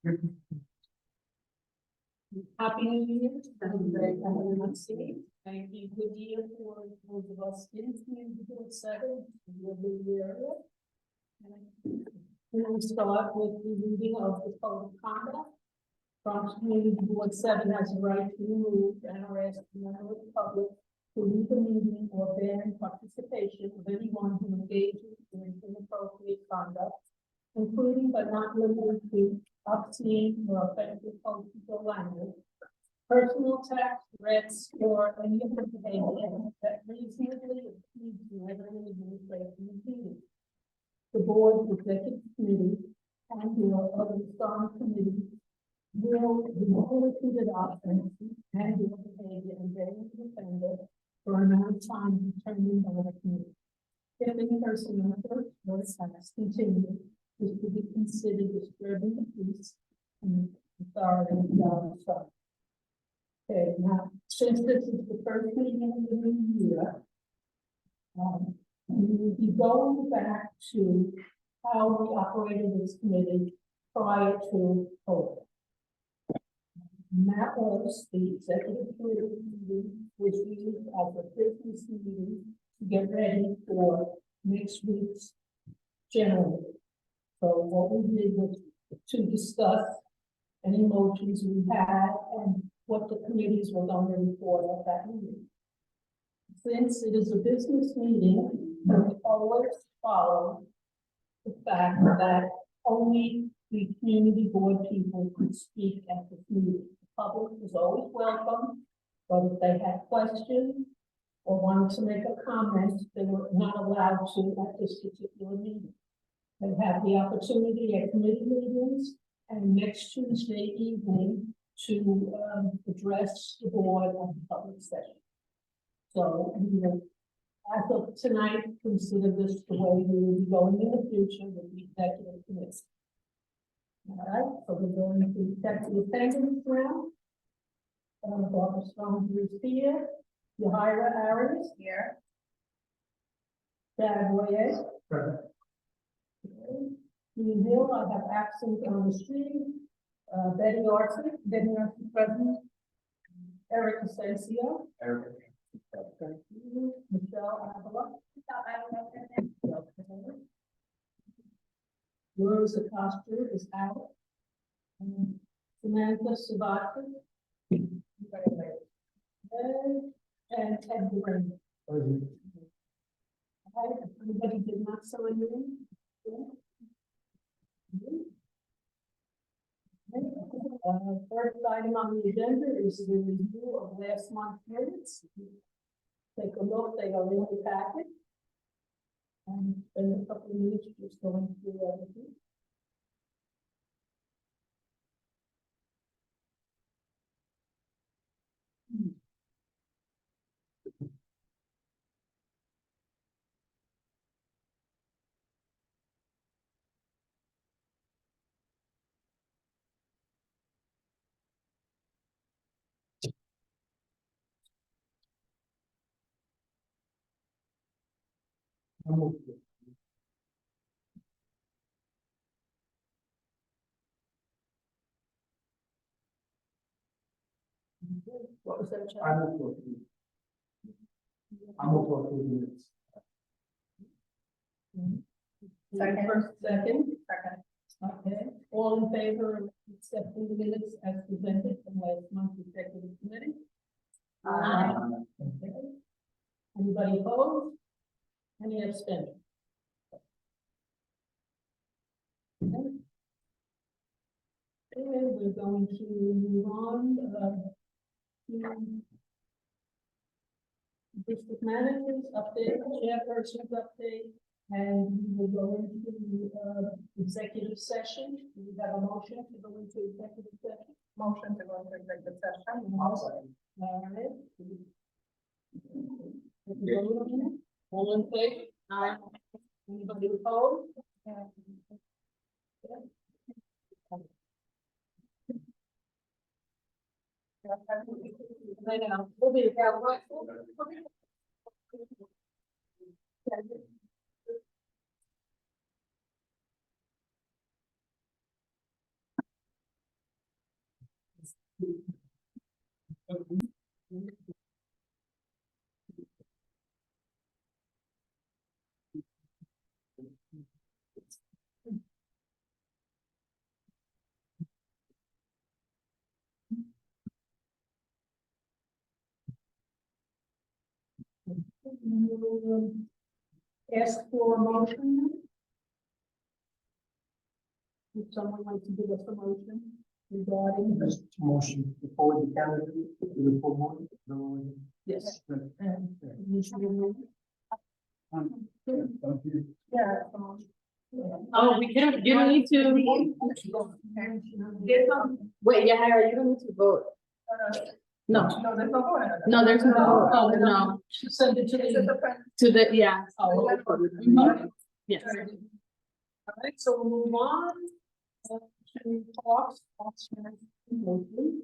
Happy New Year to everybody. Thank you. Good year for those of us in Community Board 7, the area. We're going to start with the reading of the code of conduct. Bronx Community Board 7 has the right to remove and arrest a member of the public to leave a meeting or ban participation of anyone who engages in inappropriate conduct, including but not limited to obscene or offensive posters or language, personal attacks, threats, or any other behavior that reasonably exceeds the regular administration meeting. The board, executive committee, and your other strong committees will be monitored adoption and your behavior and daily offender for an amount of time determined by the committee. If any person in the first or attacks continue, is to be considered disturbing the peace and authority of the government. Okay, now, since this is the first meeting of the new year, we will be going back to how we operated this committee prior to COVID. And that was the executive committee meeting, which we used as a business meeting to get ready for next week's general meeting. So what we did was to discuss any motions we had and what the committees were going to report at that meeting. Since it is a business meeting, we always follow the fact that only the community board people could speak at the meeting. The public was always welcome, but if they had questions or wanted to make a comment, they were not allowed to at this particular meeting. They have the opportunity at committee meetings and next Tuesday evening to address the board at the public session. So, as of tonight, consider this the way we will be going in the future with the executive committee. All right, so we're going to check the attendance round. Barbara Strong is here. Yahira Arias here. Chad Royer. Ian Hill, I have absent on the stream. Betty Arson present. Eric Asensio. Michelle Avila. Rose Acosta is out. Samantha Sabato. And Ted Green. Everybody did not sign in. First item on the agenda is the review of last month's minutes. Take a look, they are in the packet. And spend a couple of minutes just going through everything. What was that? I'm for 2 minutes. Second. Second. Okay. All in favor of accepting the minutes as presented from last month's executive committee? Aye. Okay. Anybody opposed? Any abstention? Okay. And we're going to move on to district managers update, chairperson's update, and we will go into the executive session. Do we have a motion to go into executive session? Motion to go into executive session. All right. All in favor? Aye. Anybody opposed? Okay. I know. We'll be right. Ask for a motion. Would someone like to give us a motion regarding this? Just motion before the calendar, the full motion. Yes. Good. And Commissioner Lee? Thank you. Yeah. Oh, we don't, you don't need to, Get some. wait, yeah, Harry, you don't need to vote. No, No, there's no vote. no, there's no, No, oh, no. no, She sent it to It's just the. a friend. to the, yeah, Oh, Mhm. yes. All right, so we'll move on to talks. Mostly.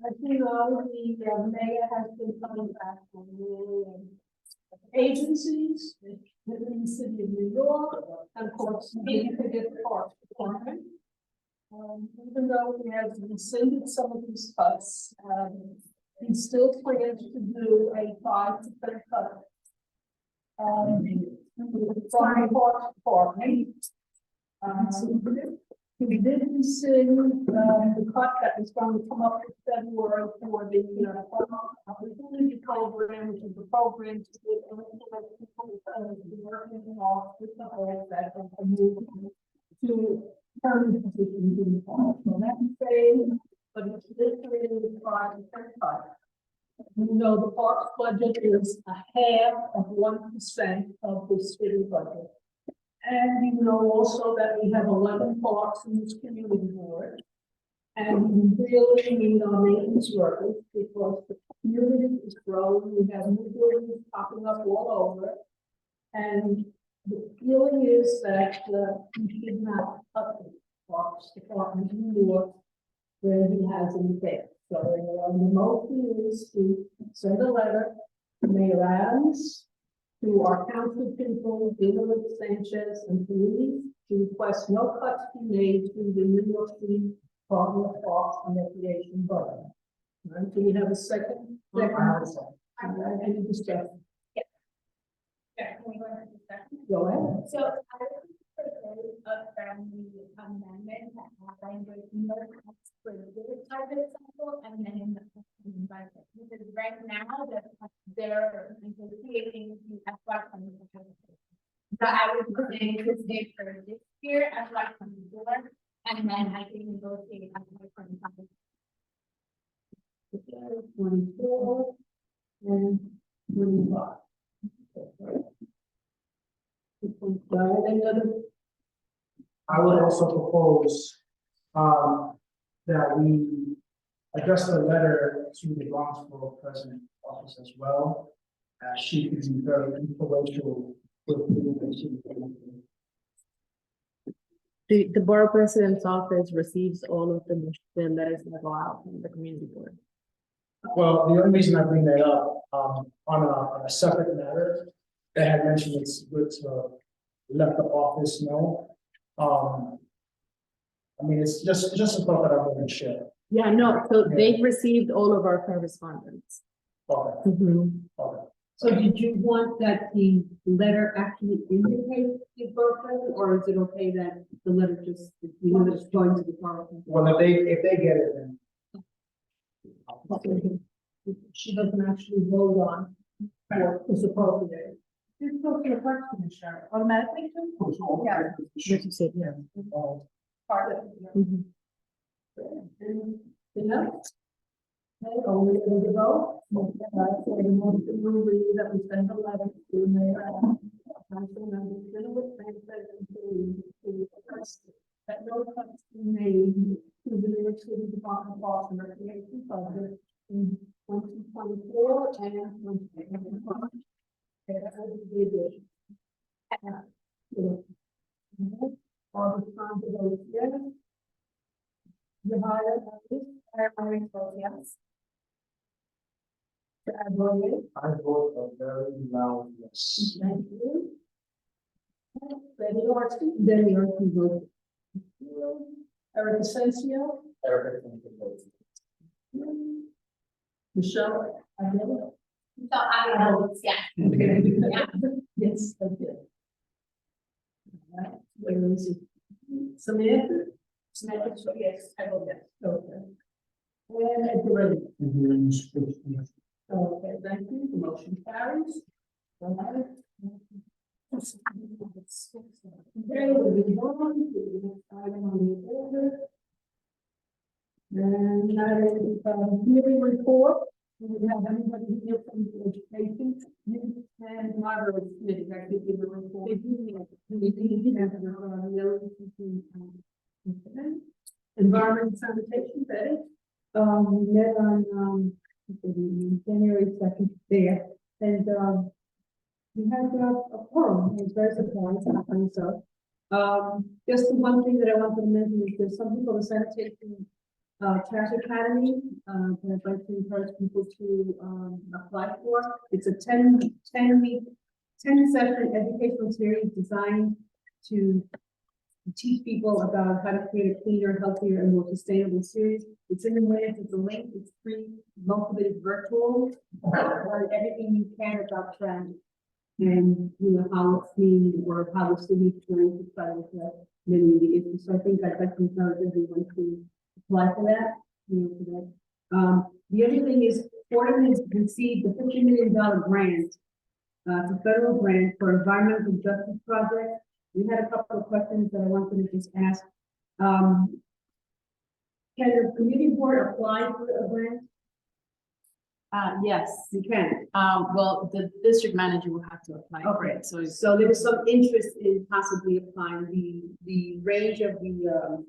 As you know, the mayor has been coming back from the agencies within the city of New York, and of course, the Parks Department. Even though he has rescinded some of these cuts, he still plans to do a 5% cut. From the Parks Department. We did rescind the cut that was going to come up in February for the opportunity program, which is the program to get everything that people working off with the whole that are moved to permanent positions in the park. So that's saying, but it's literally the 5% cut. You know, the parks budget is a half of 1% of the city budget. And you know also that we have 11 parks in this community board. And we really need our maintenance workers because the community is growing, we have new buildings popping up all over. And the feeling is that we should not cut the parks department in New York where he has in the past. So the motion is to send a letter to Mayor Adams, to our council people, Dina Sanchez and police, to request no cuts be made to the New York City Department of Parks and Recreation budget. All right, do we have a second? All right, any discussion? Yeah, can we go ahead and second? Go ahead. So I would propose a friendly amendment that outlines the emergency for the private example and then in the environment. Because right now they're negotiating the FY 2024. So I would say to stay for this year FY 2024 and then I can negotiate FY 2025. 24 and 25. Any other? I would also propose, that we address the letter to the Bronx Borough President Office as well. She can be very influential with The borough president's office receives all of the letters that go out from the community board. Well, the only reason I bring that up, on a separate matter, they had mentioned it's good to let the office know. I mean, it's just a thought that I'm going to share. Yeah, no, so they've received all of our correspondence. Okay, Mhm. okay. So did you want that the letter actually indicates the borough president, or is it okay that the letter just, going to the borough? Well, if they get it, then. She doesn't actually vote on what is appropriate. Just go to the park commissioner automatically too? Yeah. What you said, yeah. Part of it. Mhm. Anything else? Okay, are we ready to go? For the motion, we read that we send a letter to the mayor. Council members, Dinwiddie, Sanchez, and to request that no cuts be made to the New York City Department of Parks and Recreation budget in 2024 and 2025. Okay, that would be the addition. All the time to go together. You hire this, Irene votes yes. I vote I vote a very loud yes. thank you. Betty Ortiz votes. Eric Asensio, Eric, I think it votes. Michelle, I know. So I vote yes. Okay. Yeah. Yes, okay. All right, where is it? Samantha? Samantha, so yes, I vote yes, okay. And at the ready. Okay, thank you, the motion carries. All right. Okay, we'll move on to the next item on the order. And that is, committee report. Do we have anybody here from the education, youth and library committee that could give a report? Environment and sanitation, Betty? We met on, January 2nd there, and, we had a forum, it was very surprised, I think so. Just the one thing that I wanted to mention is there's something called the sanitation, Trash Academy, that I'd like to encourage people to, apply for. It's a 10-week, 10-session educational series designed to teach people about how to create a cleaner, healthier, and more sustainable series. It's in the minutes, it's a link, it's free, most of it is virtual, learn everything you can about trash. And you know, how it's being, or how the city is trying to try to address many of the issues. So I think I'd like to encourage everyone to apply for that, you know, for that. The other thing is, Fordham has received a $50 million grant, the federal grant for environmental justice project. We had a couple of questions that I wanted to just ask. Can the community board apply for a grant? Yes, You can. well, the district manager will have to apply for Okay. it, so it's. So there was some interest in possibly applying the range of the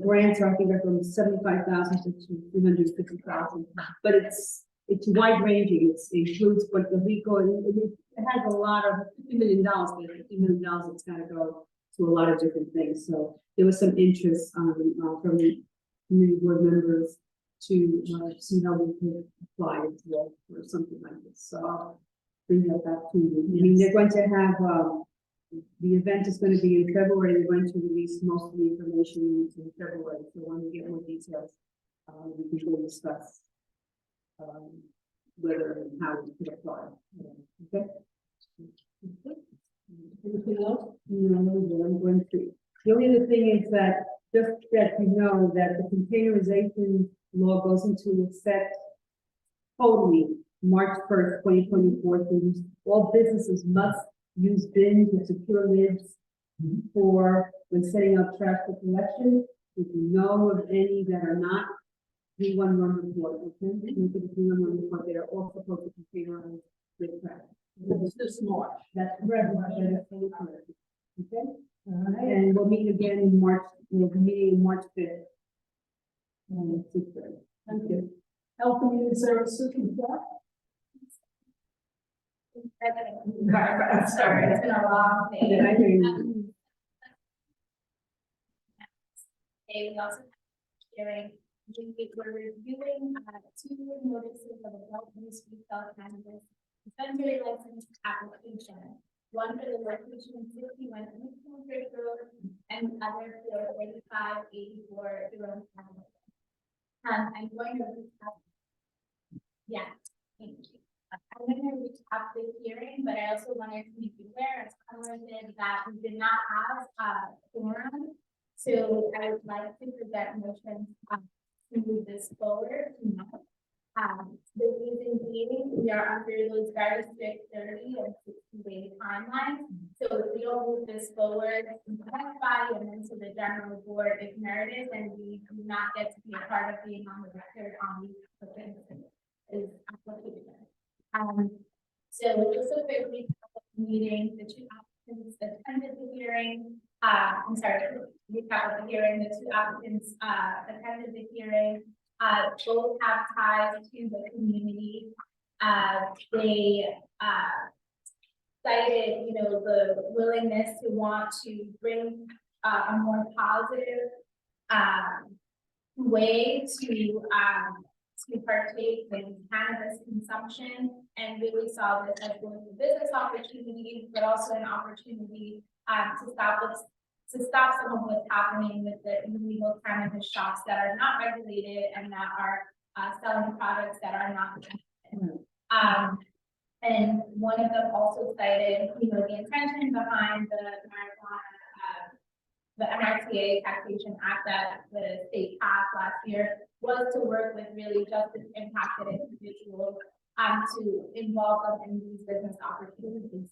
grants, I think are from 75,000 to 350,000, but it's wide ranging, it includes Puerto Rico, and it has a lot of $50 million, but $50 million, it's gotta go to a lot of different things, so there was some interest, from the community board members to, see how we can apply it to or something like this, so I'll bring that back to you. I mean, they're going to have, the event is going to be in February. They're going to release most of the information in February. So when we get more details, we can discuss whether and how we can apply. Okay. Anything else? No, I'm going to. The only other thing is that just that you know that the containerization law goes into effect totally March 1st, 2024. So all businesses must use bins with secure lids for when setting up trash for collection. If you know of any that are not, do one report, okay? Make it a 311 report. They are all supposed to containerize with trash. It's this March. That's correct. That is fully correct. Okay? All right. And we'll meet again in March, we'll be meeting March 5th. 6:30. Thank you. Health and Human Services, Michelle? I'm sorry, it's been a long day. Yeah, I hear you. Okay, we also have hearing, we're reviewing, 2 notices of adult use retail cannabis dispensary license application. One for the location 61 Eastern Creek Road and the other for 8584 Jerome Avenue. I'm going to recap. Yeah, thank you. I'm going to recap the hearing, but I also wanted to make you aware, as Conrad did, that we did not have a forum. So I would like to present motions to move this forward tonight. The reason being, we are under those very strict 30 and 60-day timelines. So if we don't move this forward in the next body and then to the general board, if merited, then we do not get to be a part of being on the record on the application. So just a quick recap of the meeting, the 2 applicants that attended the hearing, I'm sorry, recap of the hearing, the 2 applicants attended the hearing, both have ties to the community. They cited, you know, the willingness to want to bring a more positive way to partake in cannabis consumption, and really saw this as both a business opportunity, but also an opportunity to stop some of what's happening with the illegal cannabis shops that are not regulated and that are selling products that are not. And one of them also cited, the intention behind the marijuana, the MRTA Taxation Act that the state passed last year was to work with really justice impacted individuals, to involve them in these business opportunities.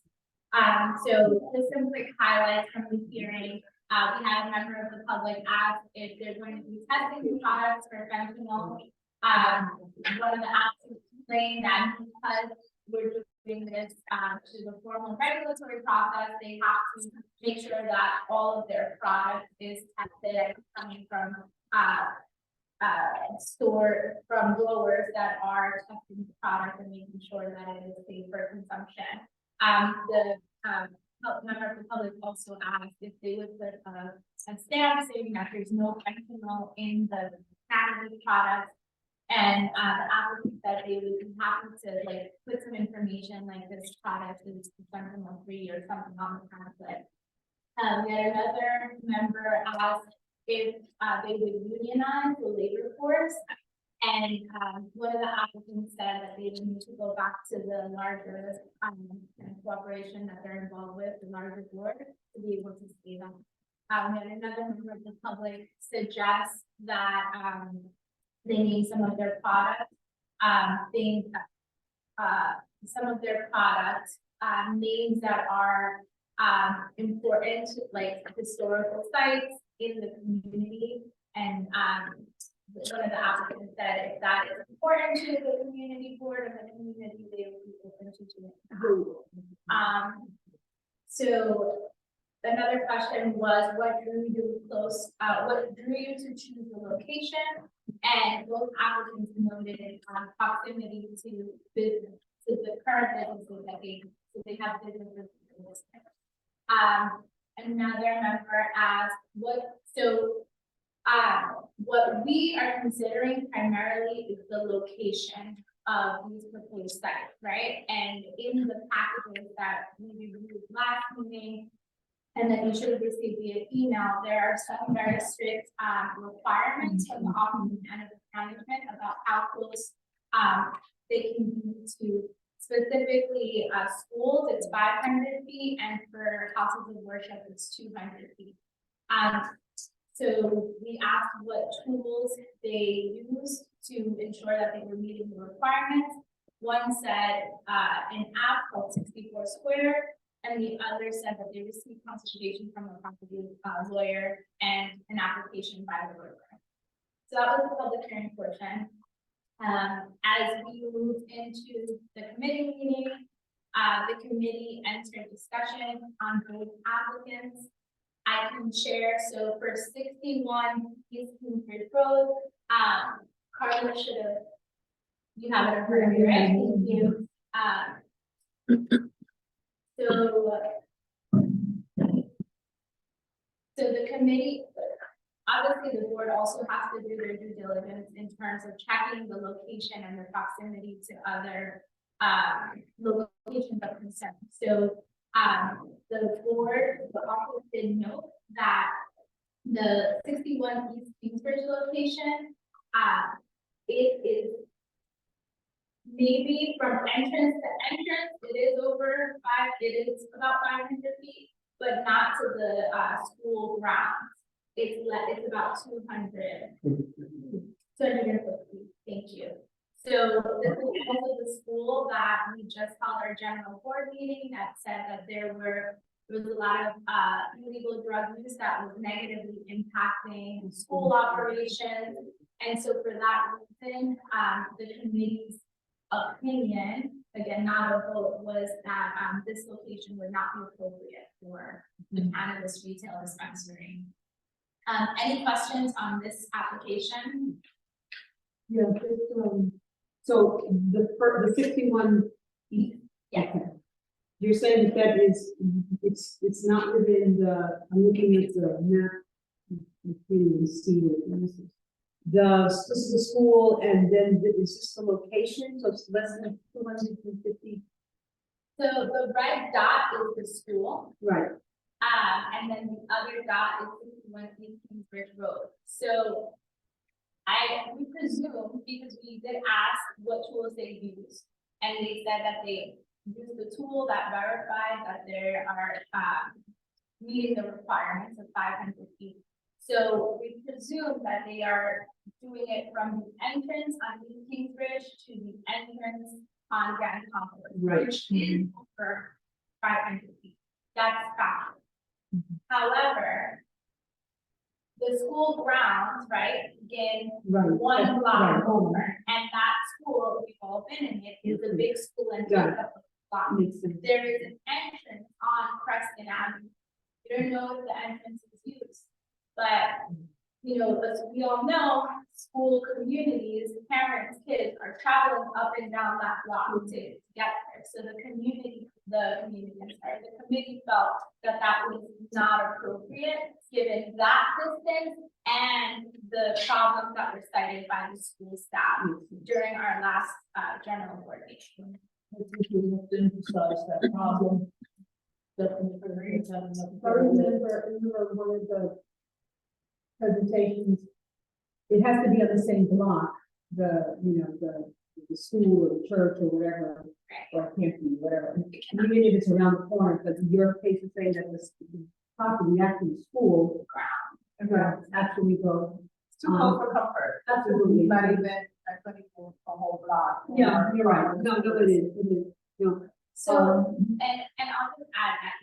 So just some quick highlights from the hearing. We had a member of the public ask if they're going to be testing the products for fentanyl. One of the applicants explained that because we're doing this to the formal regulatory process, they have to make sure that all of their product is tested and coming from store from growers that are testing the product and making sure that it is safe for consumption. The member of the public also asked if they would put a stamp saying that there's no fentanyl in the cannabis products. And the applicant said they would be happy to put some information like this product is fentanyl free or something on the pamphlet. We had another member ask if they would unionize the labor force. And one of the applicants said that they would need to go back to the larger cooperation that they're involved with, the larger board, to be able to see them. We had another member of the public suggest that they name some of their products, some of their products, names that are important, like historical sites in the community. And one of the applicants said if that is important to the community board and the community, they would be open to doing that. So another question was, what drew you to choose the location? And both applicants noted proximity to business, to the current businesses that they have businesses in this. Another member asked what we are considering primarily is the location of these proposed sites, right? And in the packages that we reviewed last meeting, and then you should have received via email, there are some very strict requirements from the Office of Management about how close they can be to specifically schools. It's 500 feet, and for houses of worship, it's 200 feet. So we asked what tools they used to ensure that they were meeting the requirements. One said an app called 64 Square, and the other said that they received consultation from a property lawyer and an application by the broker. So that was the public hearing portion. As we moved into the committee meeting, the committee entered discussion on both applicants. I can share, so for 61 East Kingsbridge Road, Carla should have, you have it in front of you, right? Thank you. So the committee, obviously the board also has to do their due diligence in terms of checking the location and the proximity to other locations of concern. So the board, the office did note that the 61 East Kingsbridge location, it is maybe from entrance to entrance, it is about 500 feet, but not to the school grounds. It's about 200. 250, thank you. So this is also the school that we just held our general board meeting that said that there was a lot of illegal drug use that was negatively impacting school operations. And so for that reason, the committee's opinion, again, not a vote, was that this location would not be appropriate for the cannabis retail dispensary. Any questions on this application? Yeah, so the 61 East. Yeah. Okay. You're saying that is, it's not within the, I'm looking at the map. You can't even see what this is. This is the school, and then is this the location? So it's less than 250. So the red dot is the school. Right. And then the other dot is 61 East Kingsbridge Road. So we presume, because we did ask what tools they use, and they said that they use the tool that verified that there are, meeting the requirements of 500 feet. So we presume that they are doing it from the entrance on East Kingsbridge to the entrance on Grand Concourse, Right. which is over 500 feet. That's fact. However, the school grounds, right, begin Right. one block Right. over, and that school, we've all been in it, is a big school and Got takes up a block. Makes sense. There is an entrance on Preston Avenue. We don't know if the entrance is used, but, you know, as we all know, school communities, parents, kids are traveling up and down that block to get there. So the committee felt that that was not appropriate, given that distance and the problems that were cited by the school staff during our last, general board meeting. I think we have to emphasize that problem. Definitely. I remember one of the presentations, it has to be on the same block, the school or the church or whatever, or it can't be, whatever. Even if it's around the corner, because your case is saying that the property actually school, actually goes. It's too close for comfort. Absolutely. Not even, I couldn't even a whole block. Yeah, you're right, no, it is, no. So, and I'll just add that,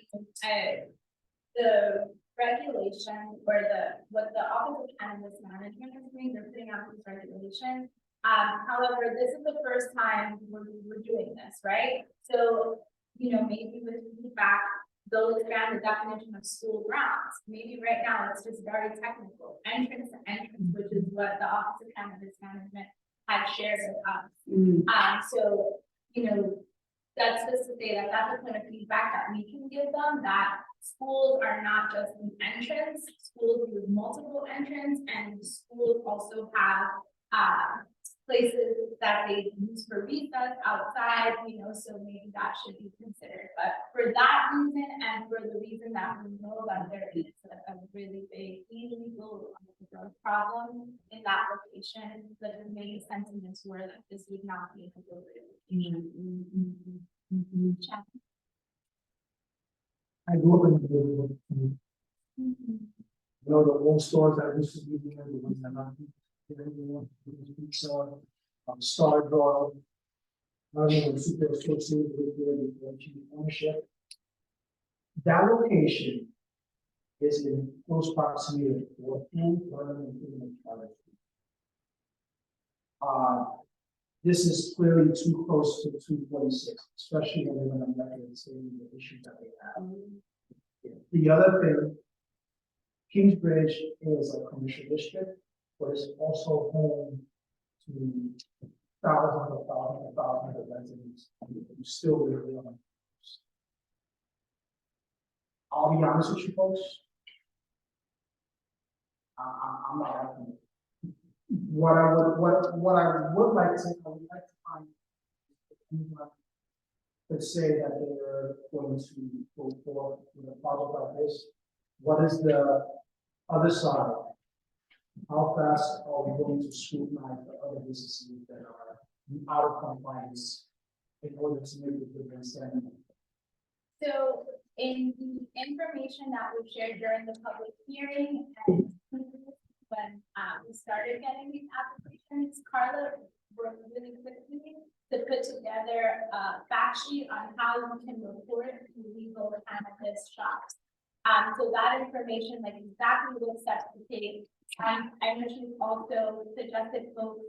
the regulation or what the Office of Cannabis Management is doing, they're putting out this regulation. However, this is the first time we're doing this, right? So, you know, maybe with feedback, they'll expand the definition of school grounds. Maybe right now it's just very technical, entrance to entrance, which is what the Office of Cannabis Management had shared with us. So, you know, that's just to say that that's the kind of feedback that we can give them, that schools are not just an entrance, schools use multiple entrance, and schools also have places that they use for recess outside, you know, so maybe that should be considered. But for that reason, and for the reason that we know that there is a really big illegal problem in that location, the main sentiments were that this would not be a appropriate location. I grew up in the neighborhood. You know, the old stores that used to be there, the ones that are not. Pizza, Star Draw. I mean, super associated with the ownership. That location is in close proximity to what this is clearly too close to 246, especially when they're going to record saying the issues that they have. The other thing, Kingsbridge is a commercial district, but it's also home to thousands of residents who still live there. I'll be honest with you folks. I'm not liking it. What I would like to say, I would like to find anyone that say that they're going to go forward with a project like this. What is the other side? How fast are we going to scrutinize the other businesses that are out of compliance in order to make a difference? So in the information that was shared during the public hearing and when we started getting these applications, Carla worked really quickly to put together a fact sheet on how you can report to legal cannabis shops. So that information, like exactly what steps to take. I know she's also suggested folks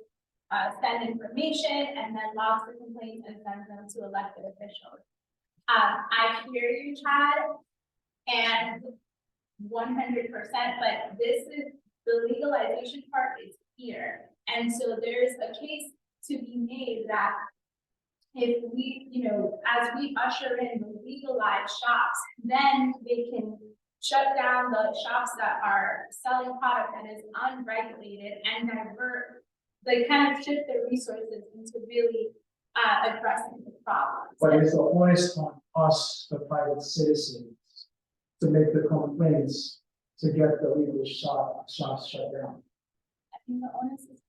send information and then log the complaints and send them to elected officials. I hear you, Chad, and 100%, but this is the legalization part is here. And so there's a case to be made that if we, you know, as we usher in the legalized shops, then they can shut down the shops that are selling product that is unregulated and divert, they kind of shift their resources into really addressing the problems. But it's the onus on us, the private citizens, to make the complaints to get the legal shops shut down. the onus is.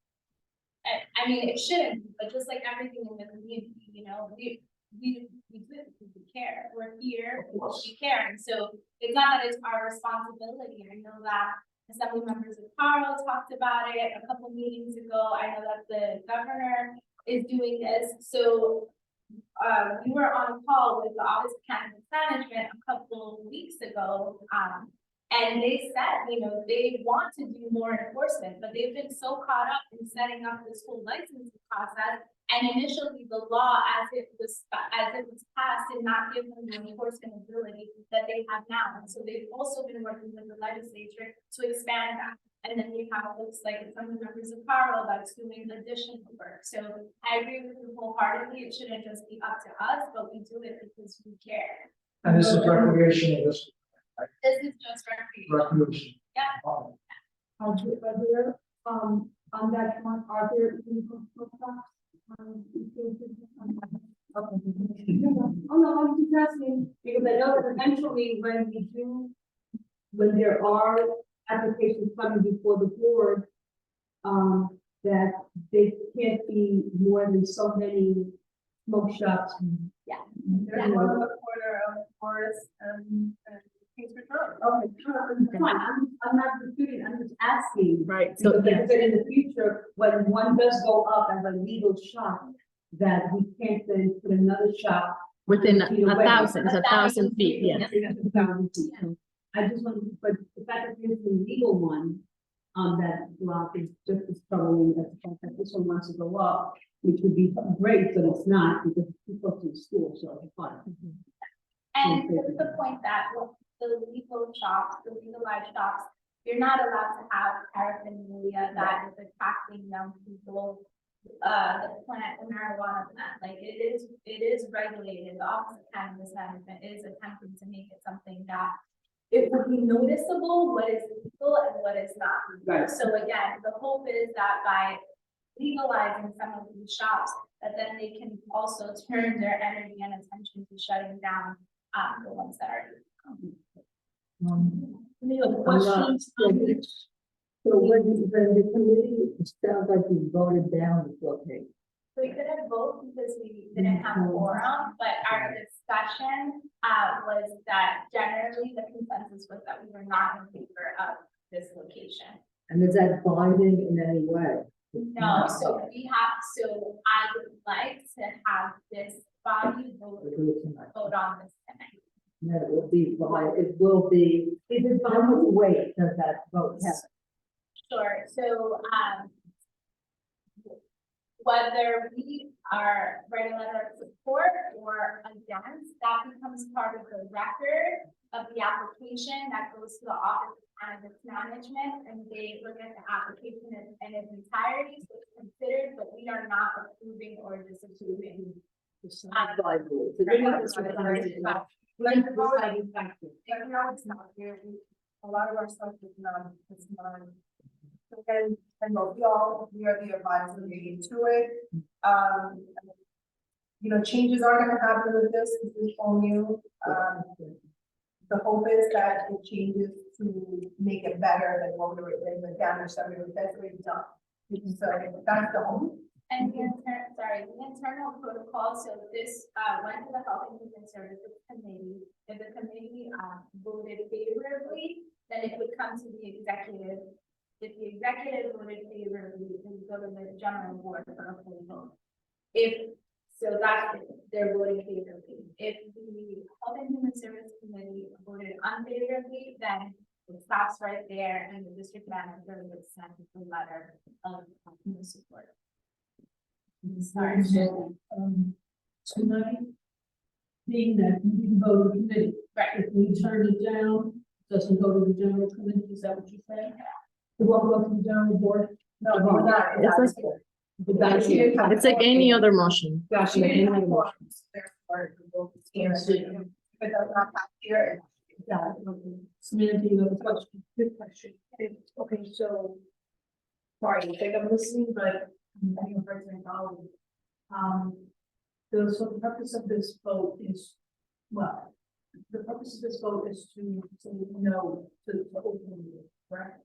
I mean, it shouldn't, but just like everything in the community, you know, we do it because we care. We're here because we care, and so it's not that it's our responsibility. I know that Assembly members of Carl talked about it a couple meetings ago. I know that the governor is doing this, so we were on a call with the Office of Cannabis Management a couple weeks ago, and they said, you know, they want to do more enforcement, but they've been so caught up in setting up this whole licensing process. And initially, the law, as it was passed, did not give them the enforcement ability that they have now. And so they've also been working with the legislature to expand that. And then you have folks like some members of Carl that's doing additional work. So I agree with you wholeheartedly. It shouldn't just be up to us, but we do it because we care. And this is recreational, this This is just recreation. recreation. Yeah. Are there, on that one, are there illegal products? Oh, no, I'm just asking, because I know that eventually when there are applications coming before the board, that they can't be more than so many smoke shops. Yeah. There's one on the corner of Forest and Kingsford Road. Okay, fine, I'm not disputing, I'm just asking. Right, So so, that in the future, when one does go up as a legal shop, that we can't then put another shop. within feet a away. thousand, it's 1,000 feet, yes. I just want, but the fact that there's a legal one on that block is just as troubling as the fact that this one wants to go up, which would be great, but it's not, because it's too close to the school, so it's fine. And to the point that with the legal shops, the legalized shops, you're not allowed to have paraphernalia that is attracting young people. The plant, the marijuana plant, like it is regulated. The Office of Cannabis Management is attempting to make it something that it would be noticeable what is legal and what is not. Right. So again, the hope is that by legalizing some of these shops, that then they can also turn their energy and attention to shutting down the ones that are. Any other questions? So when the committee, it sounds like you voted down the blockade. So we couldn't vote because we didn't have a quorum, but our discussion was that generally the consensus was that we were not in favor of this location. And is that binding in any way? No, so I would like to have this body vote on this tonight. No, it will be, is it how much weight does that vote have? Sure, so, whether we are writing a letter of support or against, that becomes part of the record of the application that goes to the Office of Cannabis Management, and they look at the application in its entirety, so it's considered, but we are not approving or disapproving. A lot of our stuff is not. And we are the advisory to it. You know, changes are gonna happen with this is all new. The hope is that it changes to make it better than what we were in the damage that we were already done. So that's the hope. And the internal protocol, so this went to the Health and Human Services Committee. If the committee voted favorably, then it would come to the executive. If the executive voted favorably, it would go to the general board for approval. They're voting favorably. If the Health and Human Services Committee voted unfavorably, then it stops right there, and the district manager would send a letter of support. Sorry. Tonight, being that we didn't go to the committee, Right. if we turn it down, doesn't go to the general committee, is that what you're saying? It won't go to the general board? No, we're not. It's like any other motion. But does not pass here. Samantha, you have a question? Good question. Okay, so. Sorry, I think I'm listening, but I think I'm very involved. So the purpose of this vote is what? The purpose of this vote is to say no to open it, correct?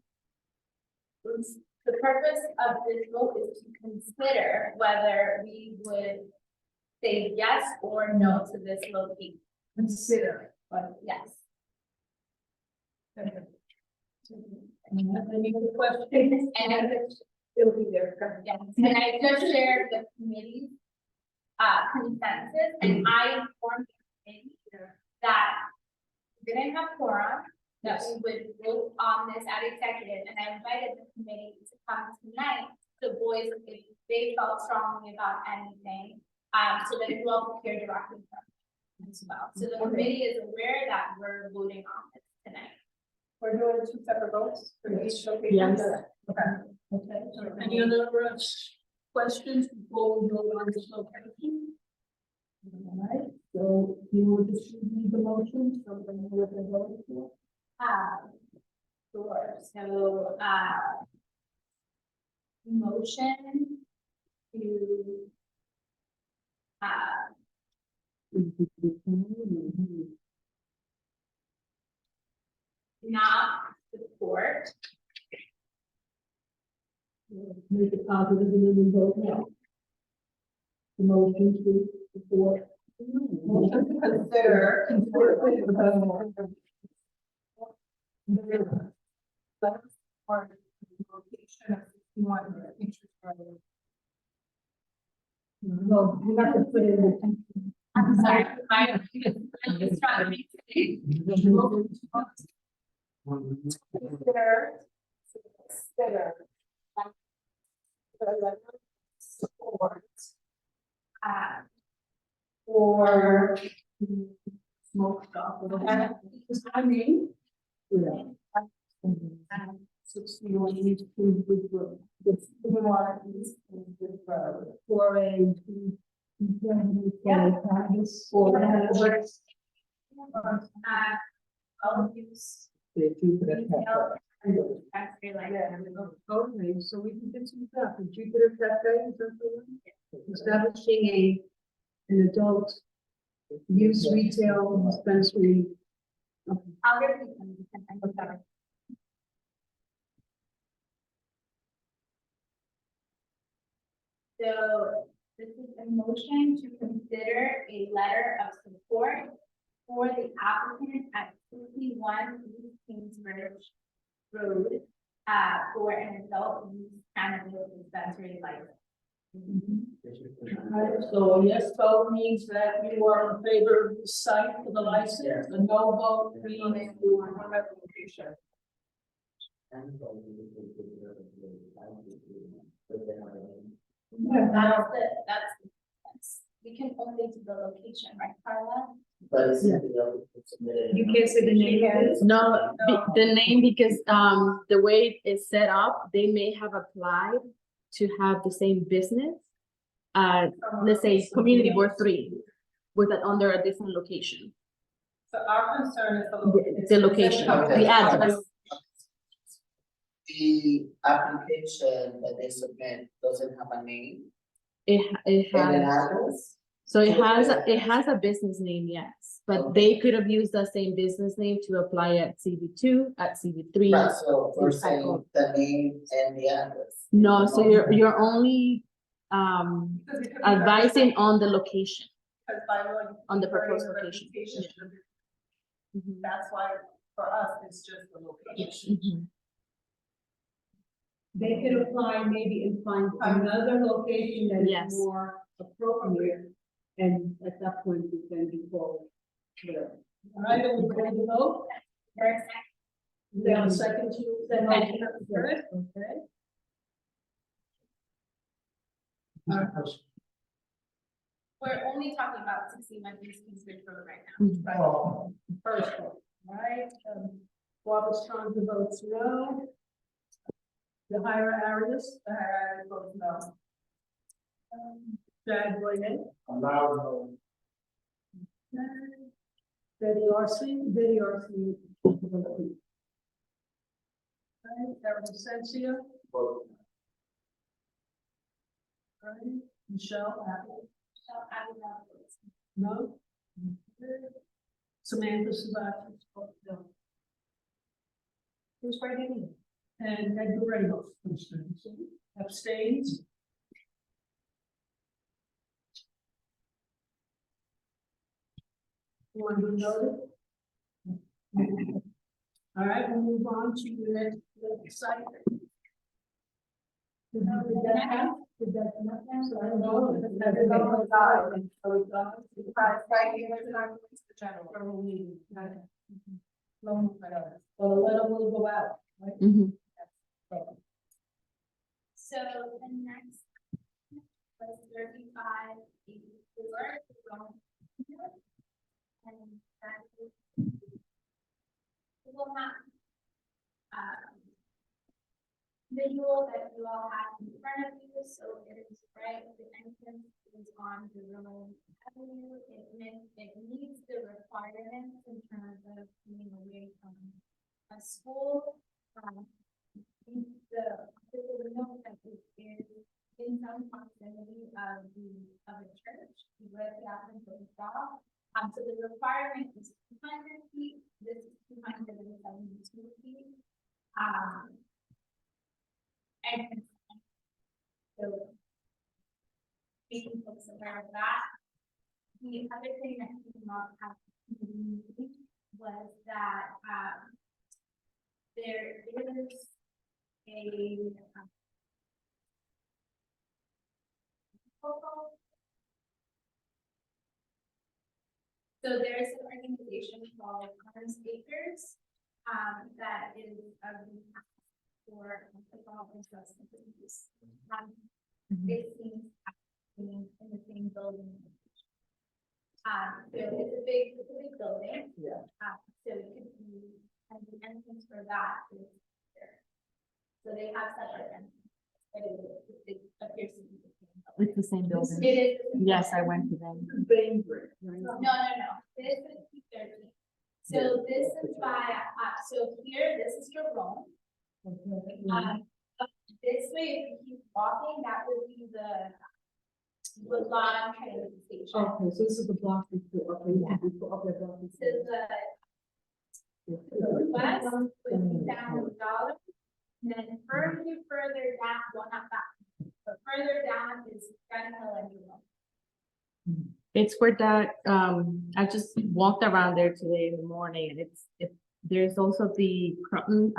the purpose of this vote is to consider whether we would say yes or no to this location. Consider. But yes. Any other questions? And It'll be there. yes, and I just shared the committee's consensus, and I informed the committee that we didn't have quorum, that we would vote on this at executive, and I invited the committee to come tonight to voice if they felt strongly about anything, so that you all could hear directly from them as well. So the committee is aware that we're voting on this tonight. We're doing 2 separate votes for each location? Yes. Okay. Okay, so any other questions before we go on this location? All right, so you will just read the motion, so then we're going to vote for. Sure, so, motion to, not support, Make it positive and then we vote no. The motion to support. Consider. Or location of 61 interest rate. No, you have to put in the. I'm sorry, I'm just trying to make it. Consider. Support. For. Smoke stop. Is that me? Yeah. 61 East Queensbridge Road. The 61 East Queensbridge Road. For a. I'll use. That's very like. Okay, so we can get some stuff, the Jupiter Cafe, is that the one? Establishing an adult use retail dispensary. I'll repeat them. I'm sorry. So this is a motion to consider a letter of support for the applicant at 51 East Kingsbridge Road, for an adult use cannabis dispensary license. Alright, so a yes vote means that you are in favor of the site for the license, a no vote means you are on revocation. That's, we can only do the location, right, Carla? But it's. You can't say the name of it? No, the name, because the way it's set up, they may have applied to have the same business. Let's say Community Board 3 with it under a different location. So our concern is The location, the address. The application that they submit doesn't have a name It and an has, address. so it has a business name, yes, but they could have used the same business name to apply at CV2, at CV3. Right, so we're It's saying cycle. the name and the address. No, so you're only advising on the location. Because by law, you On the prefer proposed the location, reputation yeah. of the- That's why for us, it's just the location. Mhm. They could apply maybe and find another location that Yes. is more appropriate. And at that point, we can be forward. Alright, are we ready to vote? There's Is there a second to the motion? Good, okay. We're only talking about 61 East Kingsbridge Road right now. Mhm. Oh, first vote, alright, Barbara's trying to vote no. The higher Arias, Vote no. Chad Boyer, Allow Betty Arce. Alright, Eric Sensia, no. alright, Michelle Apple, So I would love this. no. Samantha Sabatis, no. Who's writing? And Edgar Ramos abstains. Want to note it? All right, we'll move on to the next site. Did that have? Did that not have? So I don't know. Right here, it's not the general. General meeting. Well, the letter will go out, right? Mhm. So the next was 3584. And that is Google Map visual that you all have in front of you. So it is right, the entrance is on the Roman Avenue. It meets the requirements in terms of being away from a school. The note that it is in some proximity of a church where the happens to be job. So the requirement is 200 feet. This is 272 feet. And so making folks aware of that. The other thing that came up at the meeting was that there is a so there's an organization called 7's that is for alcohol and substance abuse. It seems happening in the same building. So it's a big building. Yeah. So it could be, and the entrance for that is there. So they have separate entrances, but it appears to be the same building. It's the same building. It is. Yes, I went to them. Bainbridge. No. This is 213. So this is by, so here, this is your room. This way, if you keep walking, that would be the lawn train station. Okay, so this is the block before, okay, Yeah. okay, block This before. is the west, would be down the dollar. And then further down, well, not that, but further down is Gun Hill and Newell. It's where that, I just walked around there today in the morning and there's also the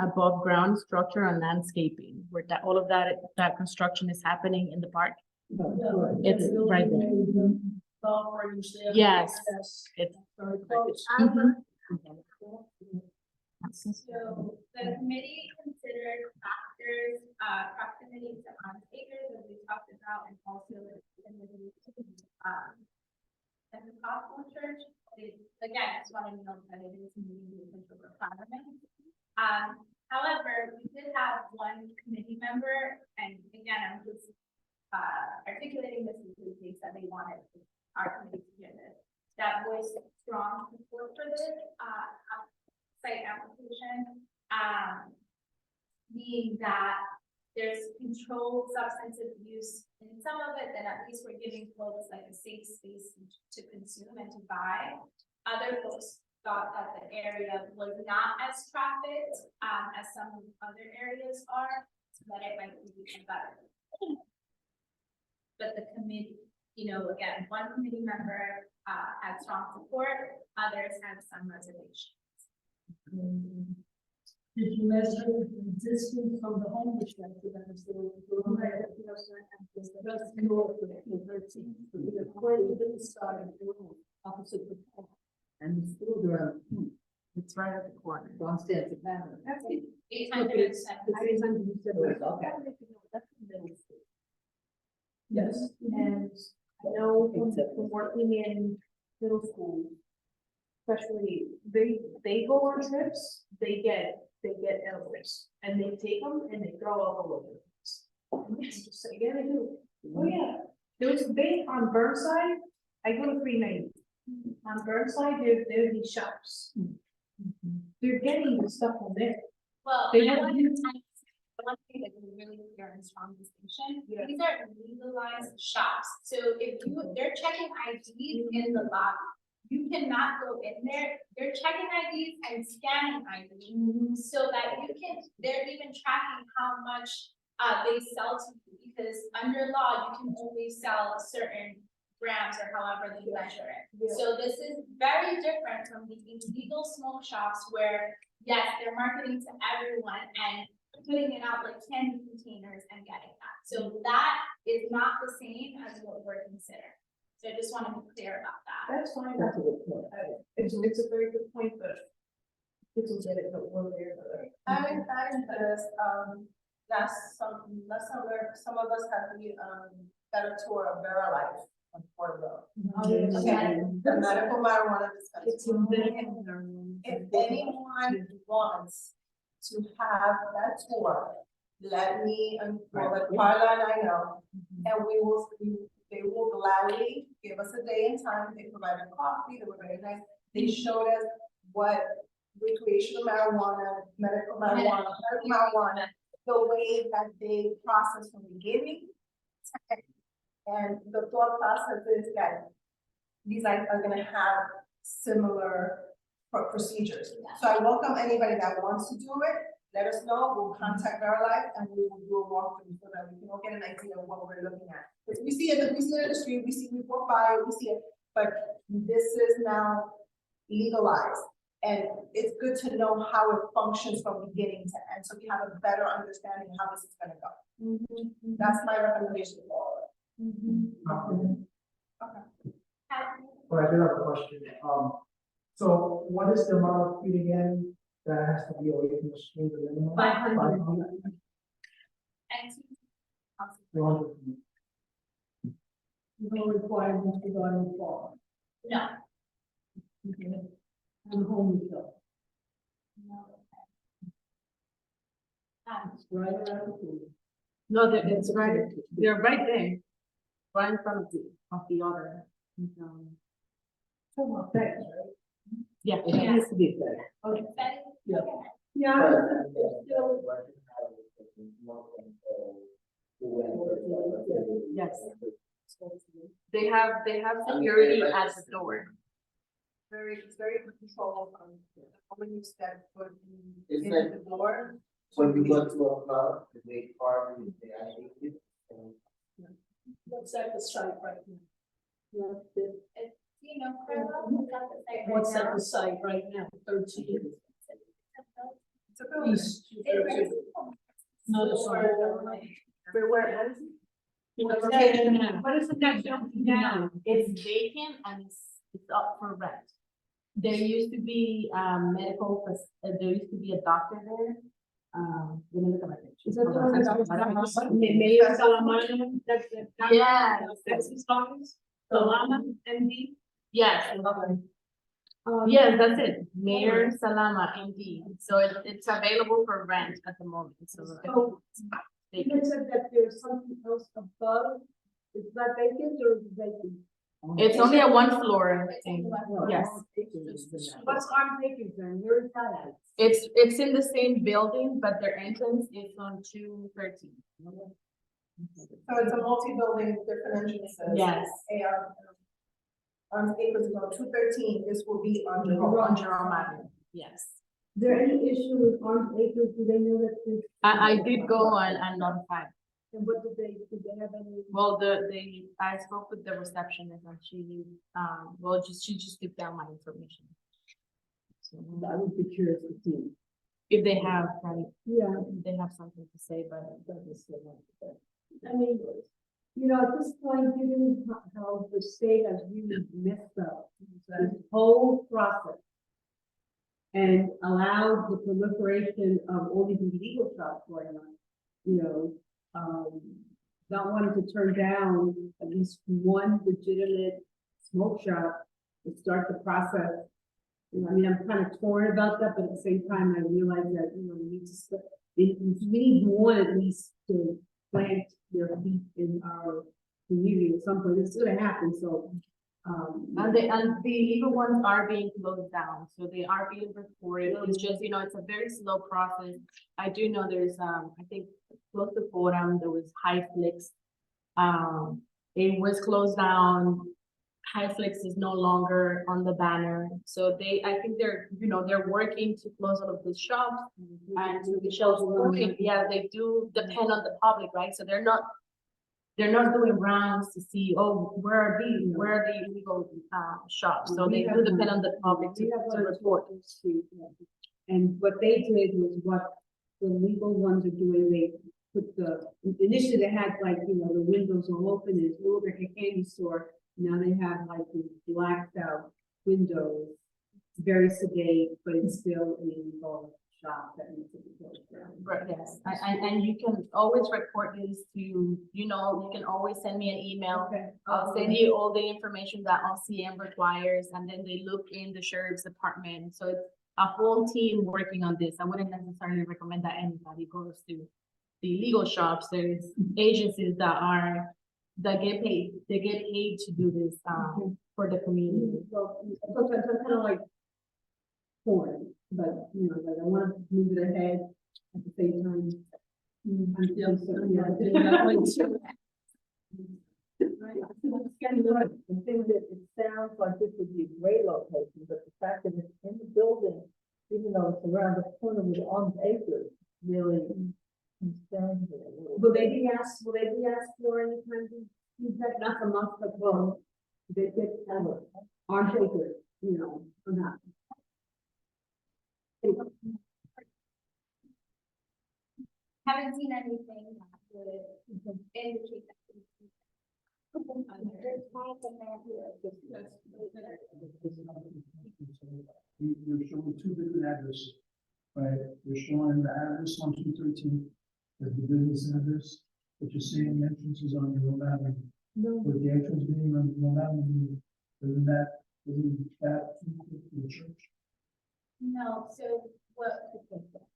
above ground structure and landscaping where that, all of that construction is happening in the park. It's right there. Golf range there. Yes. It's Very close. So the committee considered factors, proximity to on-takers, as we talked about, and also and the Gospel Church. Again, I just want to note that it is meeting the official requirements. However, we did have one committee member, and again, I'm just articulating this because they said they wanted our committee to hear this. That voiced strong support for this site application, being that there's controlled substance abuse in some of it, that at least we're giving folks like a safe space to consume and to buy. Other folks thought that the area was not as trafficked as some other areas are, so that it might be better. But the committee, again, one committee member had strong support, others had some reservations. Did you measure the distance from the homeless shelter that is still? Opposite the. And the schools are It's right at the corner. Bronx Dance Academy. That's 800. Yes. And I know from working in middle school, especially, they go on trips, they get edibles, and they take them and they throw up all over the place. Yes, just say, yeah, they do. Oh, yeah. They on Burnside, I go to 390. On Burnside, there's these shops. They're getting the stuff from there. Well, They I have- want to say that we really clear and strong distinction. Yeah. These are legalized shops. So if they're checking IDs in the lobby, you cannot go in there, they're checking IDs and scanning IDs. So that you can, they're even tracking how much they sell to you, because under law, you can only sell a certain grams or however they measure it. So this is very different from the illegal smoke shops where, yes, they're marketing to everyone and putting it out like candy containers and getting that. So that is not the same as what we're considering. So I just want to be clear about that. That's fine. That's a good point. It's a very good point, but kids will get it, but we're there, but. I because, last summer, some of us had got a tour of Vera Life on Fort Road. Okay, the medical marijuana dispensary. If anyone wants to have that tour, let me, well, let Carla and I know, and they will gladly give us a day and time. They provided coffee, they were very nice. They showed us what recreational marijuana, medical marijuana, the way that they process from beginning. And the thought process is that these are gonna have similar procedures. So I welcome anybody that wants to do it. Let us know, we'll contact our life and we will do a walkthrough so that we can all get an idea of what we're looking at. Because we see it in the street, we walk by, we see it, but this is now legalized. And it's good to know how it functions from beginning to end, so we have a better understanding of how this is gonna go. That's my recommendation for all of it. Okay. But I do have a question. So what is the amount of feet again that has to be away from the street? 500. 500. And 200 feet. No requirements regarding fall. no, And home use. no. It's right around the corner. No, it's right, they're right there, right in front of the other. Yeah. It has to be better. Okay. Yeah. Okay. Yeah. it's still- Yes. They have security at the door. It's very controlled on how many steps put It's in like- the door. When we go to a club, the big party, they actually give. What's at the site right now? You know, Carla, what's at the site right What's at now? the site right now? 13. It's a building. East. 13. No, sorry. What is it? What's that now? What is the next one now? It's vacant and it's up for rent. There used to be there used to be a doctor there. Let me look at my picture. Is that the one that Mayor Salamano? Yeah. That's his office, Salama, MD. Yes, yes, that's it. Mayor Salama, MD. So it's available for rent at the moment, so. So, you said that there's something else above, it's not vacant or it's vacant? It's only a one floor thing, yes. What's armed vacant then, where is that at? It's in the same building, but their entrance is on 213. So it's a multi-building, different entrances. Yes. On papers, you know, 213, this will be on On Jerome. Jerome Avenue, yes. Is there any issue with armed acres, do they know that this? I did go and notify. And what did they have any? Well, I spoke with the receptionist and she just took down my information. So, I would be curious to see. if they have, right, Yeah, if they have something to say, but I mean, you know, at this point, given how the state has really messed up this whole process and allowed the proliferation of all these illegal shops going on, you know, not wanting to turn down at least one legitimate smoke shop to start the process. You know, I mean, I'm kind of torn about that, but at the same time, I realize that, you know, we need to, we need one at least to plant their feet in our community at some point. It's gonna happen, so. and the illegal ones are being closed down, so they are being reported. It's just, you know, it's a very slow process. I do know there's, I think close to Fordham, there was High Flicks. It was closed down Highflix is no longer on the banner, so I think they're working to close all of the shops. And to Michelle's point, yeah, they do depend on the public, right? So they're not doing rounds to see, oh, where are the illegal shops? So they do depend on the public to report. And what they did was what the legal ones are doing, they put initially they had like, the windows all open, it's a little like a candy store. Now they have like these blacked out windows, very sedate, but it's still an illegal shop that needs to be closed down. Right, yes, and you can always report this to, you can always send me an email. Okay. I'll send you all the information that LCM requires, and then they look in the sheriff's department. So it's a whole team working on this. I wouldn't necessarily recommend that anybody goes to the illegal shops. There's agencies that get paid. They get paid to do this for the community. So sometimes I'm kind of like torn, but like I want to move it ahead at the same time. I'm feeling so, I did that one too. Right, it's getting right. The thing that it sounds like this would be a great location, but the fact that it's in the building, even though it's around the corner with armed acres, really concerns me a little. Will they be asked for any kind of feedback, not from us, but they get armed acres, or not? Haven't seen anything that would indicate that. You're showing two different addresses, right? You're showing the address on 213 as the business address, but you're seeing entrances on your own avenue. No. With the entrance being on your own avenue, isn't that the church? No, so what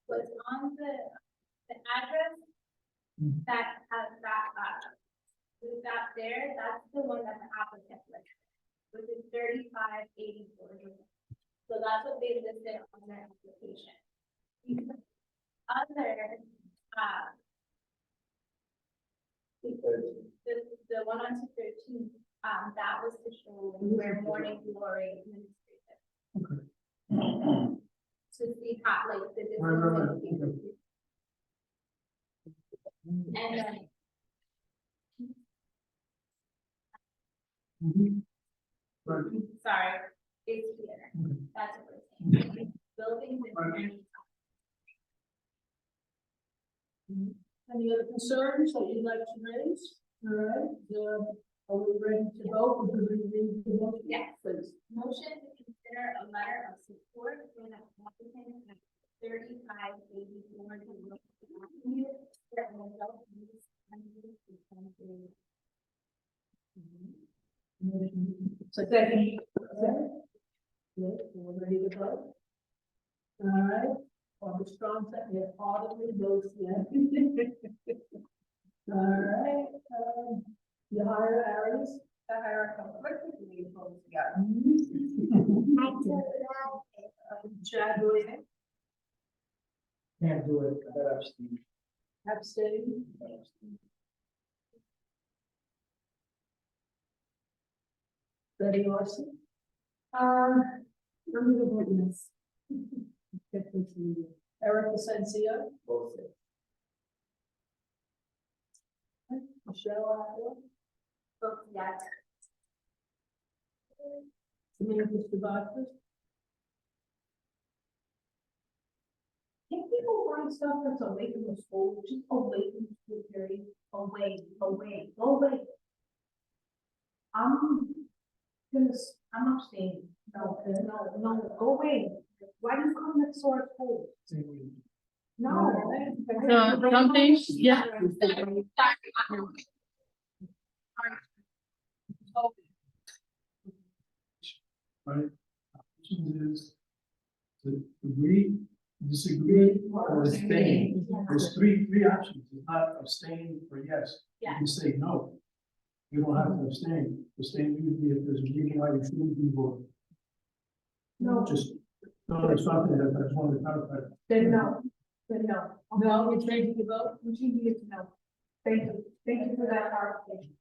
was on the address that has that there, that's the one that the applicant listed, which is 3584. So that's what they listed on their application. The other, the one on 213, that was to show where Morning Glory administrative. Okay. To see how, like, the Right. difference. And then Right. sorry, it's here. That's what we're saying. Buildings and. Any other concerns that you'd like to raise? All right, are we ready to vote? Would you read the motion? Yes. Please. Motion to consider a letter of support for the applicant at 3584 to look Avenue for an adult use dispensary. So second. Good, we're ready to vote. All right, Barbara Strong, second, audibly votes yes. All right, the higher areas. The hierarchical quickly pulls together. Chad, votes Can't do it, I gotta abstain. abstain. Betty Larson. I'm gonna vote yes. Eric Asensio. Both. Michelle Adler. Votes yes. Samantha Stavakis. Can people find stuff that's away from the school, just away from the school period, away. I'm abstaining. No, go away. Why do you come next to our school? No. Some things, yeah. Right? Option is to agree, disagree, or abstain. There's three options. It's not abstain or yes. Yeah. You can say no. You don't have to abstain. Abstain usually if there's a reason why you shouldn't be voting. No. No, it's not that. I just wanted to clarify. Then no. No, we're changing the vote. We're changing it to no. Thank you for that clarification.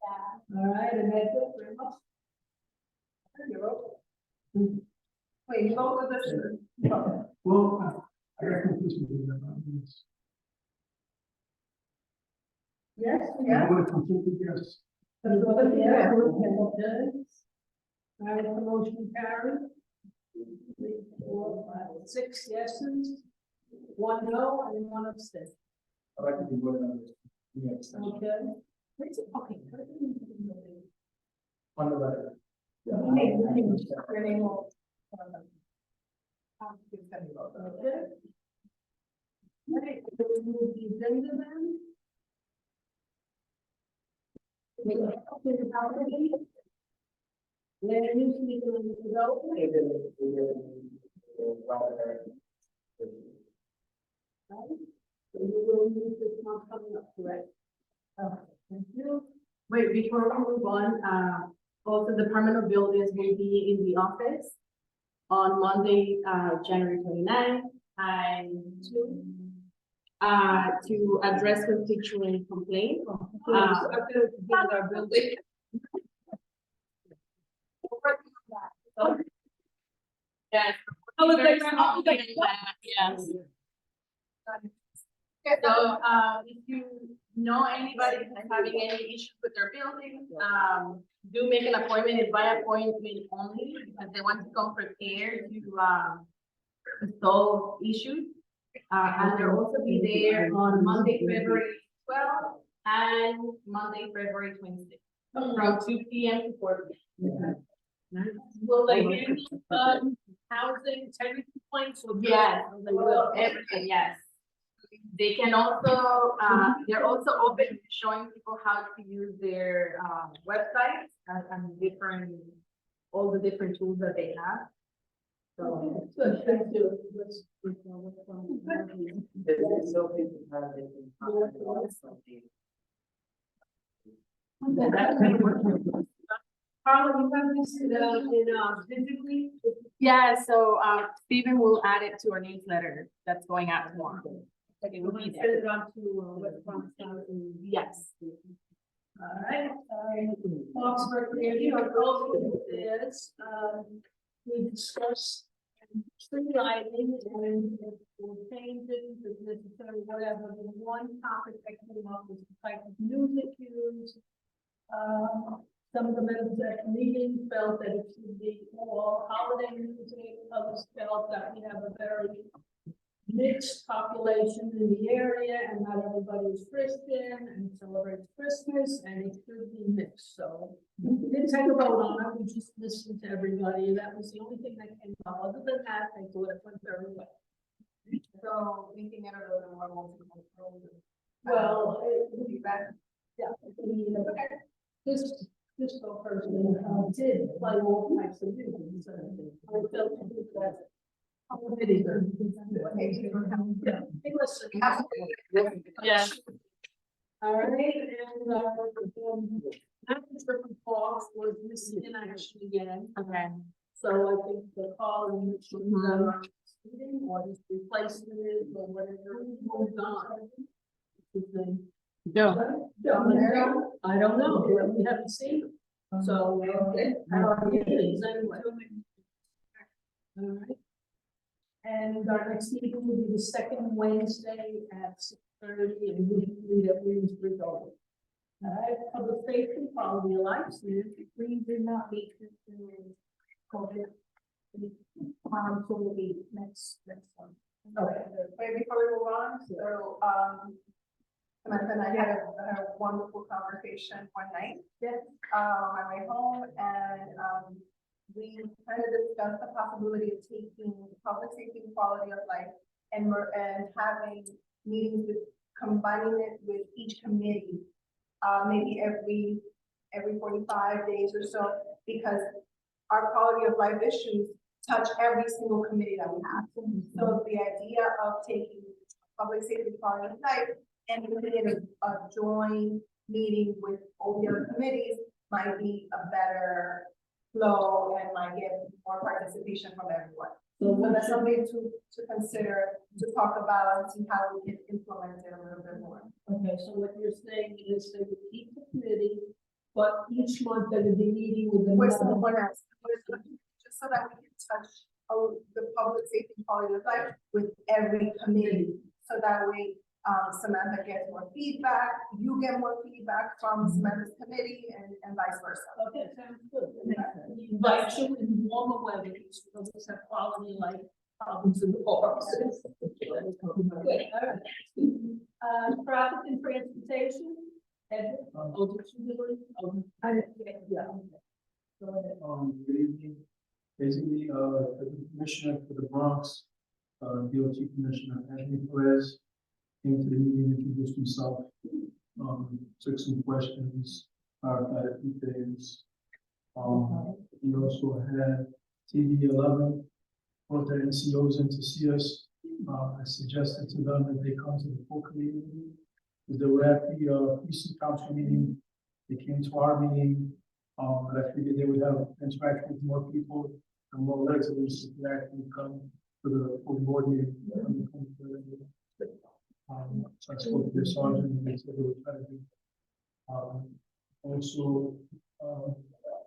All right, and that's it, very much. Yeah. Would have completed, yes. Yeah. Okay. All right, the motion carried. 3, 4, 5, 6 yeses, 1 no, and 1 abstain. I'd like to be voted on this. Yes, Okay. Okay. on the letter. Your name will. It's gonna be both. Okay. Right, so we move the agenda then. Land use legal and development. Right? So you will use this one coming up, correct? Okay, thank you. Wait, before we move on, also the Department of Buildings will be in the office on Monday, January 29th, and to address constituent complaints. Our building. Yes. Yes. So, if you know anybody that's having any issues with their building, do make an appointment, it's by appointment only, because they want to come prepared to solve issues. And they'll also be there on Monday, February 12th, and Monday, February 26th, from 2 p.m. to 4 p.m. Will they handle, housing, tenant complaints? Yes, they will, everything, yes. They can also, they're also open to showing people how to use their, websites and different, all the different tools that they have. So. Good, thank you. Carla, you have this, digitally? Yeah, so, Stephen will add it to our newsletter that's going out tomorrow. It will be Send there. it on to, West Bronx, Yes. All right, Parks Recreation, our goal is, we discussed streamlining and changes, if necessary, whatever, the one topic that came up was the type of music used. Some of the members at the meeting felt that it should be all holiday music, others felt that we have a very mixed population in the area, and not everybody is Christian and celebrates Christmas, and it should be mixed, so. We didn't take a vote on it, we just listened to everybody, that was the only thing that came up, other than that, I thought it went very well. So making it a little more multicultural. Well, Feedback. yeah, this person, did play all types of music, so I felt that. Committee. Hey, listen. Yeah. All right, and, after the pause was missing in action again, Okay. so I think the call and meeting or just replacement is or whatever, moved on. Go. I don't know, we haven't seen them, so, meetings anyway. All right. And our next meeting will be the second Wednesday at 6:30, and we meet at Williamsburg. All right, public safety, quality of life, we did not meet with COVID. So we'll be next one. Okay, wait, before we move on, so, Samantha and I had a wonderful conversation one night. Yes. On my way home, and, we kind of discussed the possibility of taking public safety and quality of life and having meetings with, combining it with each committee, maybe every 45 days or so, because our quality of life issues touch every single committee that we have. So the idea of taking public safety and quality of life and putting it in a joint meeting with all the other committees might be a better flow and might get more participation from everyone. So that's something to consider, to talk about and see how we can implement it a little bit more. Okay, so what you're saying is that we keep the committee, but each month they would be meeting with them. With someone else, just so that we can touch the public safety and quality of life with every committee. So that way Samantha gets more feedback, you get more feedback from Samantha's committee and vice versa. Okay, sounds good. We invite you in warmer weather, because we always have quality life problems in the parks. Good, all right. Traffic and transportation, Edward, yeah. Go ahead. Good evening. Basically, the commissioner for the Bronx, DOT Commissioner Anthony Perez came to the meeting, introduced himself, took some questions, clarified a few things. We also had TV 11, brought their NCOs in to see us. I suggested to them that they come to the full committee meeting, because they were at the precinct council meeting. They came to our meeting, but I figured they would have interact with more people and more residents to actually come to the full board meeting. So I spoke to their sergeant and they said they would try to do. Also,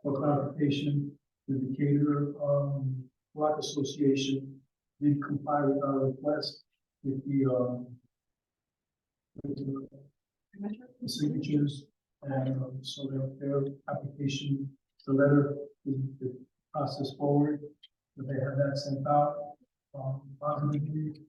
for clarification, the Decatur Block Association did comply with our request with the signatures, and so their application, the letter, the process forward, that they have that sent out, positively.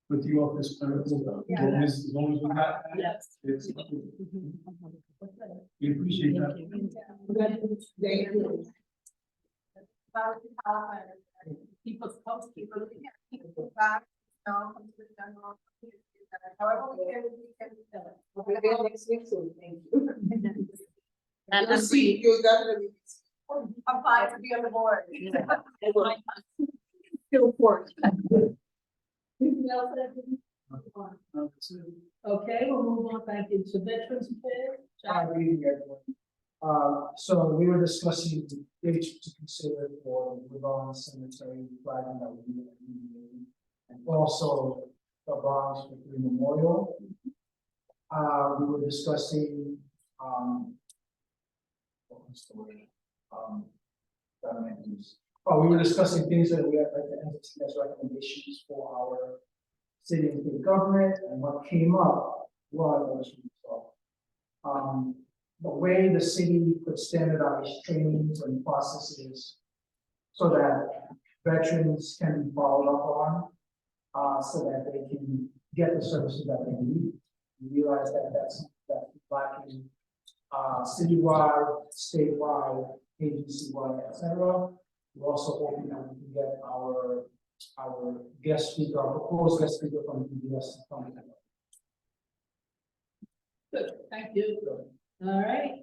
With the office clerical, as long as we got that, Yes. we appreciate that. People's housekeepers. People back, come to the general. However, we can. We'll be there next week, so thank you. And You'll see, you'll definitely. Apply to be on the board. Still work. Anything else, Edwin? Okay, we'll move on back into Veterans Affairs. Hi, good evening, everyone. So we were discussing dates to consider for the Bronx Cemetery flagging that we need, and also the Bronx Victory Memorial. We were discussing, what was the word? We were discussing things that we had, like the entity as recommendations for our city and state government, and what came up was the way the city could standardize trainings and processes so that veterans can be followed up on, so that they can get the services that they need. We realize that that's lacking citywide, statewide, agency-wide, etc. We're also hoping that we can get our guest speaker, our proposed guest speaker from the PBS to come. Good, thank you. All right,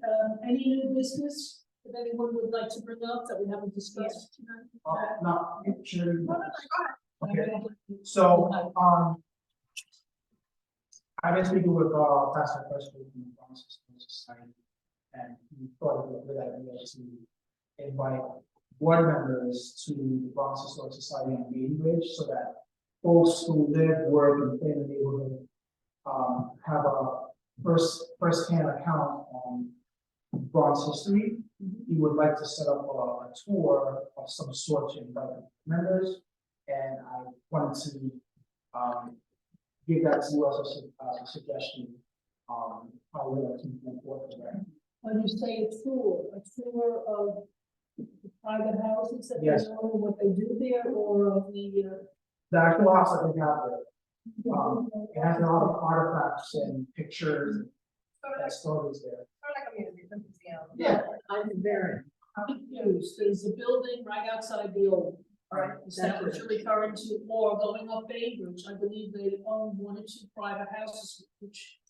any new business that anyone would like to bring up that we haven't discussed tonight? Not sure. Okay. Okay. So, I've been speaking with Pastor Preston from the Bronx Historical Society, and we thought it was a good idea to invite board members to the Bronx Historical Society on Greenwich, so that folks who live, work, and play in the neighborhood have a first-hand account on Bronx history. He would like to set up a tour of some sort to invite members, and I wanted to give that to you as a suggestion. How we like to move forward with that. When you say a tour of the private houses that they Yes. know what they do there, or of the The actual house that they have there, it has a lot of artifacts and pictures and stories there. Sort of like a museum. Yeah. I'm very. I'm confused, there's a building right outside the old. Right. Is that what you're referring to, or going up Bainbridge, I believe they own 1 or 2 private houses, which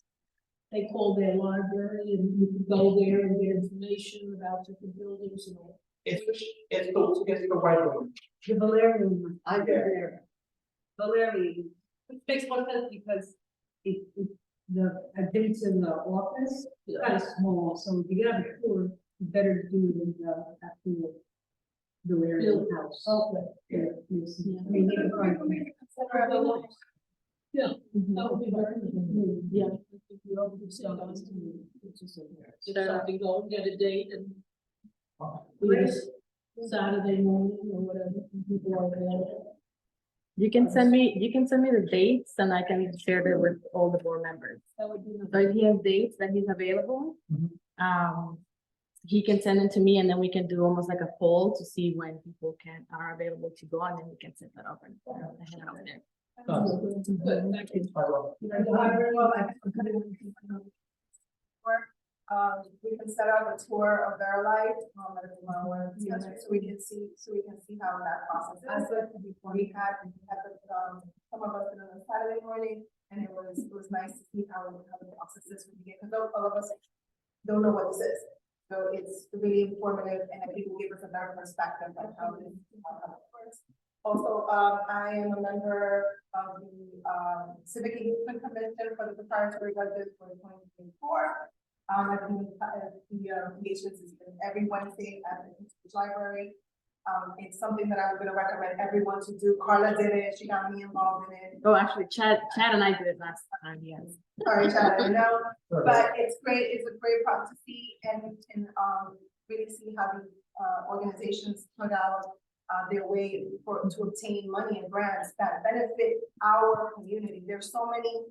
they call their library, and you can go there and get information about different buildings and all. It's the white one. The Valerian one. I get there. Valerian, which makes more sense because I think it's in the office, kind of small, so if you get a tour, you better do it in the actual Valerian house. Okay. Yeah, makes sense. I mean, you can find. Yeah, that would be very good. Yeah. You know, we send us to you. It's just in there. Just have to go and get a date and. Saturday morning or whatever, people are there. You can send me the dates and I can share them with all the board members. That would be. So if he has dates that he's available, he can send them to me and then we can do almost like a poll to see when people are available to go and then we can set that up and head out there. Good, thank you. We can set up a tour of their life, so we can see how that process is. We had some of us on a Saturday morning, and it was nice to see how the process is from the beginning, because all of us don't know what this is. So it's really informative, and I think will give us a better perspective on how it works. Also, I am a member of the Civic Engagement Commission for the preparatory budget for 2024. I've been the engagements has been every Wednesday at the library. It's something that I'm going to recommend everyone to do. Carla did it. She got me involved in it. Oh, actually, Chad and I did it last time, yes. Sorry, Chad, I know, but it's great. It's a great product to see and really see how the organizations put out their way to obtain money and grants that benefit our community. There's so many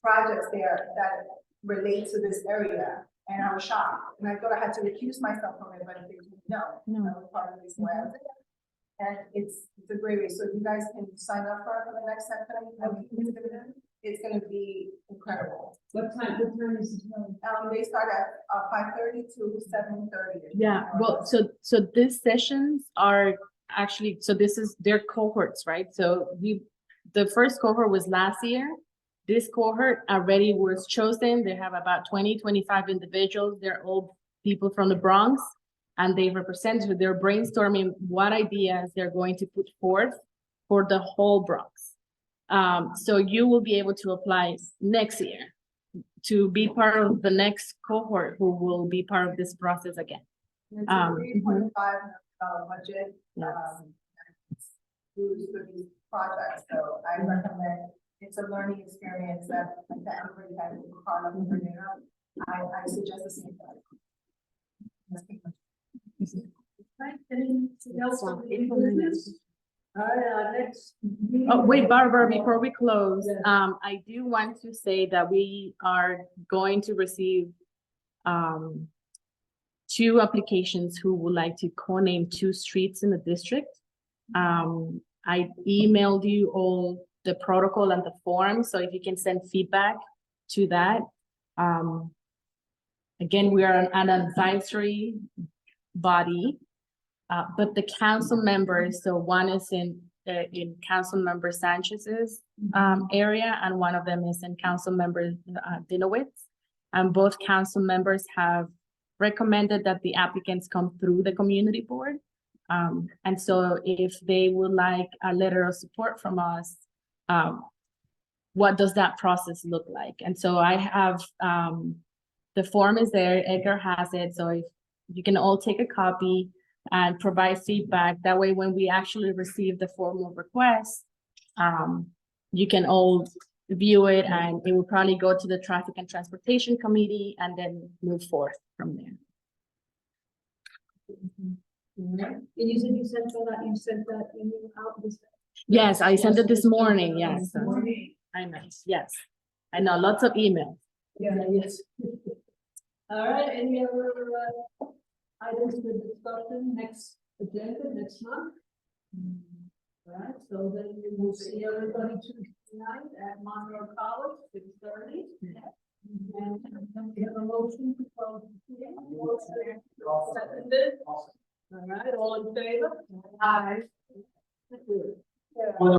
projects there that relate to this area, and I was shocked, and I thought I had to recuse myself from it, but they no, that was part of this way. And it's a great way, so you guys can sign up for the next session. It's gonna be incredible. What time is it? They start at 5:30 to 7:30. Yeah, well, so these sessions are actually, so they're cohorts, right? So the first cohort was last year. This cohort already was chosen. They have about 25 individuals. They're all people from the Bronx, and they represent, they're brainstorming what ideas they're going to put forth for the whole Bronx. So you will be able to apply next year to be part of the next cohort who will be part of this process again. It's a $3.5 million budget. Used for these projects, so I recommend. It's a learning experience that everybody had to be part of. I suggest the same thing. Right, anything else on the business? All right, next. Oh, wait, Barbara, before we close, I do want to say that we are going to receive 2 applications who would like to co-name 2 streets in the district. I emailed you all the protocol and the form, so if you can send feedback to that. Again, we are an advisory body, but the council members, so one is in Council Member Sanchez's area, and one of them is in Council Member Dinowitz. And both council members have recommended that the applicants come through the community board. And so if they would like a letter of support from us, what does that process look like? And so I have, the form is there, Edgar has it, so if you can all take a copy and provide feedback. That way, when we actually receive the formal request, you can all view it, and it will probably go to the Traffic and Transportation Committee and then move forth from there. And you said you sent that email out this. Yes, I sent it this morning, yes. I know, yes. I know, lots of emails. Yeah, yes. All right, any other items for discussion next agenda, next month? All right, so then we will see everybody tonight at Monroe College, 6:30. And we have a motion to close the meeting. Seconded. All right, all in favor? Aye.